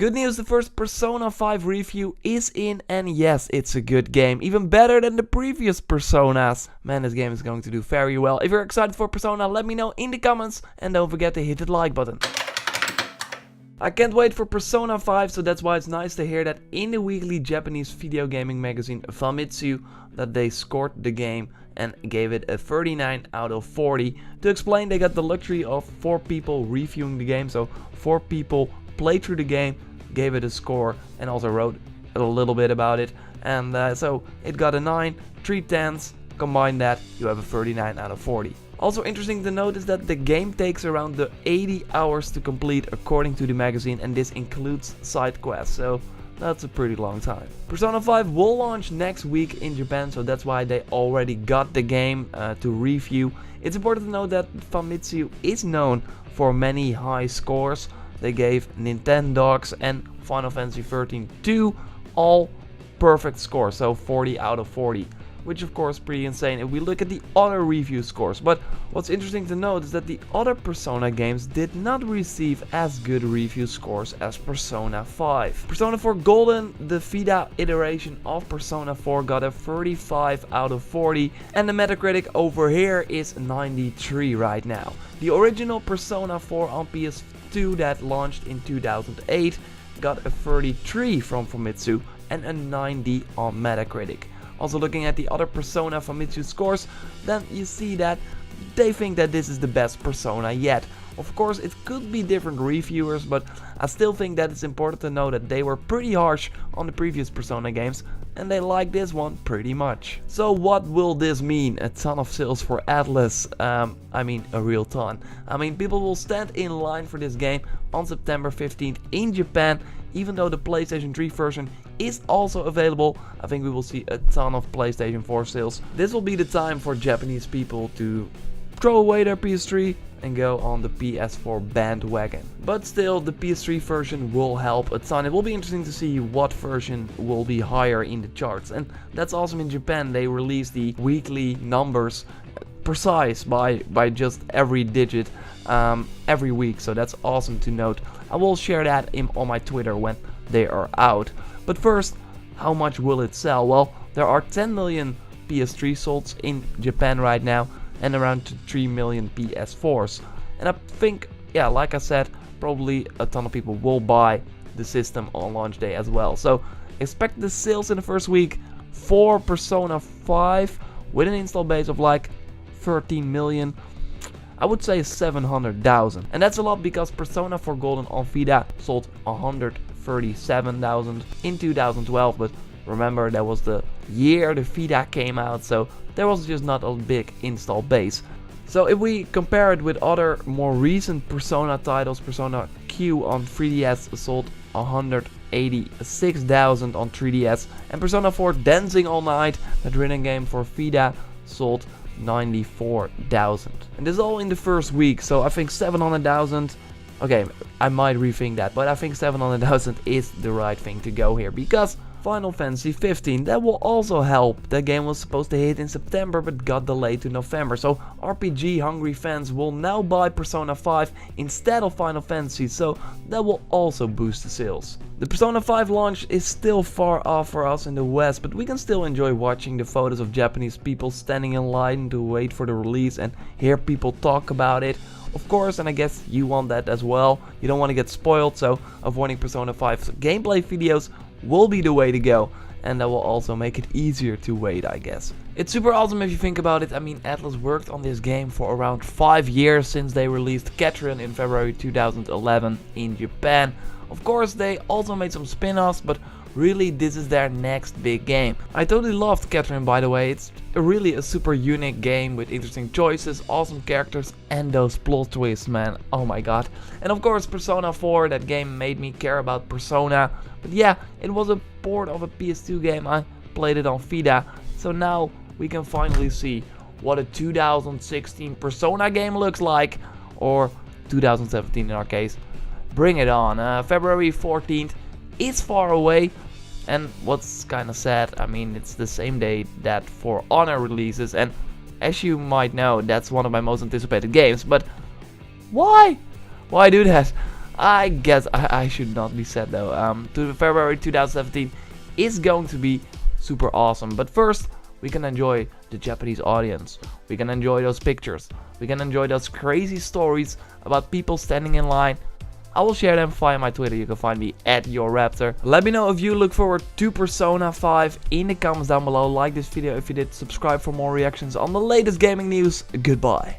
Good news, the first Persona 5 review is in, and yes, it's a good game. Even better than the previous Personas. Man, this game is going to do very well. If you're excited for Persona, let me know in the comments, and don't forget to hit the like button. I can't wait for Persona 5, so that's why it's nice to hear that in the weekly Japanese video gaming magazine Famitsu that they scored the game and gave it a 39 out of 40. To explain, they got the luxury of 4 people reviewing the game, so 4 people played through the game, gave it a score, and also wrote a little bit about it. And so it got a 9, 3 10s, combine that, you have a 39 out of 40. Also interesting to note is that the game takes around the 80 hours to complete according to the magazine, and this includes side quests, so that's a pretty long time. Persona 5 will launch next week in Japan, so that's why they already got the game to review. It's important to note that Famitsu is known for many high scores. They gave Nintendogs and Final Fantasy XIII 2 all perfect scores, so 40 out of 40. Which of course is pretty insane if we look at the other review scores. But what's interesting to note is that the other Persona games did not receive as good review scores as Persona 5. Persona 4 Golden, the Vita iteration of Persona 4, got a 35 out of 40, and the Metacritic over here is 93 right now. The original Persona 4 on PS2 that launched in 2008 got a 33 from Famitsu and a 90 on Metacritic. Also looking at the other Persona Famitsu scores, then you see that they think that this is the best Persona yet. Of course, it could be different reviewers, but I still think that it's important to know that they were pretty harsh on the previous Persona games, and they like this one pretty much. So what will this mean? A ton of sales for Atlus. I mean a real ton. I mean, people will stand in line for this game on September 15th in Japan, even though the PlayStation 3 version is also available. I think we will see a ton of PlayStation 4 sales. This will be the time for Japanese people to throw away their PS3 and go on the PS4 bandwagon. But still, the PS3 version will help a ton. It will be interesting to see what version will be higher in the charts. And that's awesome. In Japan, they release the weekly numbers precise by just every digit every week, so that's awesome to note. I will share that on my Twitter when they are out. But first, how much will it sell? Well, there are 10 million PS3 sold in Japan right now and around 3 million PS4s. And I think, yeah, like I said, probably a ton of people will buy the system on launch day as well. So expect the sales in the first week for Persona 5 with an install base of like 13 million. I would say 700,000. And that's a lot because Persona 4 Golden on Vita sold 137,000 in 2012. But remember, that was the year the Vita came out, so there was just not a big install base. So if we compare it with other more recent Persona titles, Persona Q on 3DS sold 186,000 on 3DS. And Persona 4 Dancing All Night, that rhythm game for Vita, sold 94,000. And this is all in the first week, so I think 700,000. Okay, I might rethink that, but I think 700,000 is the right thing to go here, because Final Fantasy 15, that will also help. That game was supposed to hit in September but got delayed to November, so RPG hungry fans will now buy Persona 5 instead of Final Fantasy, so that will also boost the sales. The Persona 5 launch is still far off for us in the West, but we can still enjoy watching the photos of Japanese people standing in line to wait for the release and hear people talk about it. Of course, and I guess you want that as well. You don't want to get spoiled, so avoiding Persona 5's gameplay videos will be the way to go, and that will also make it easier to wait, I guess. It's super awesome if you think about it. I mean, Atlus worked on this game for around 5 years since they released Catherine in February 2011 in Japan. Of course, they also made some spin-offs, but really this is their next big game. I totally loved Catherine, by the way. It's really a super unique game with interesting choices, awesome characters, and those plot twists, man. Oh my god. And of course, Persona 4, that game made me care about Persona. But yeah, it was a port of a PS2 game. I played it on Vita. So now we can finally see what a 2016 Persona game looks like. Or 2017 in our case. Bring it on. February 14th is far away. And what's kind of sad, I mean, it's the same day that For Honor releases. And as you might know, that's one of my most anticipated games. But why? Why do that? I guess I should not be sad though. To February 2017 is going to be super awesome. But first, we can enjoy the Japanese audience. We can enjoy those pictures. We can enjoy those crazy stories about people standing in line. I will share them via my Twitter. You can find me at YourRaptor. Let me know if you look forward to Persona 5 in the comments down below. Like this video if you did. Subscribe for more reactions on the latest gaming news. Goodbye.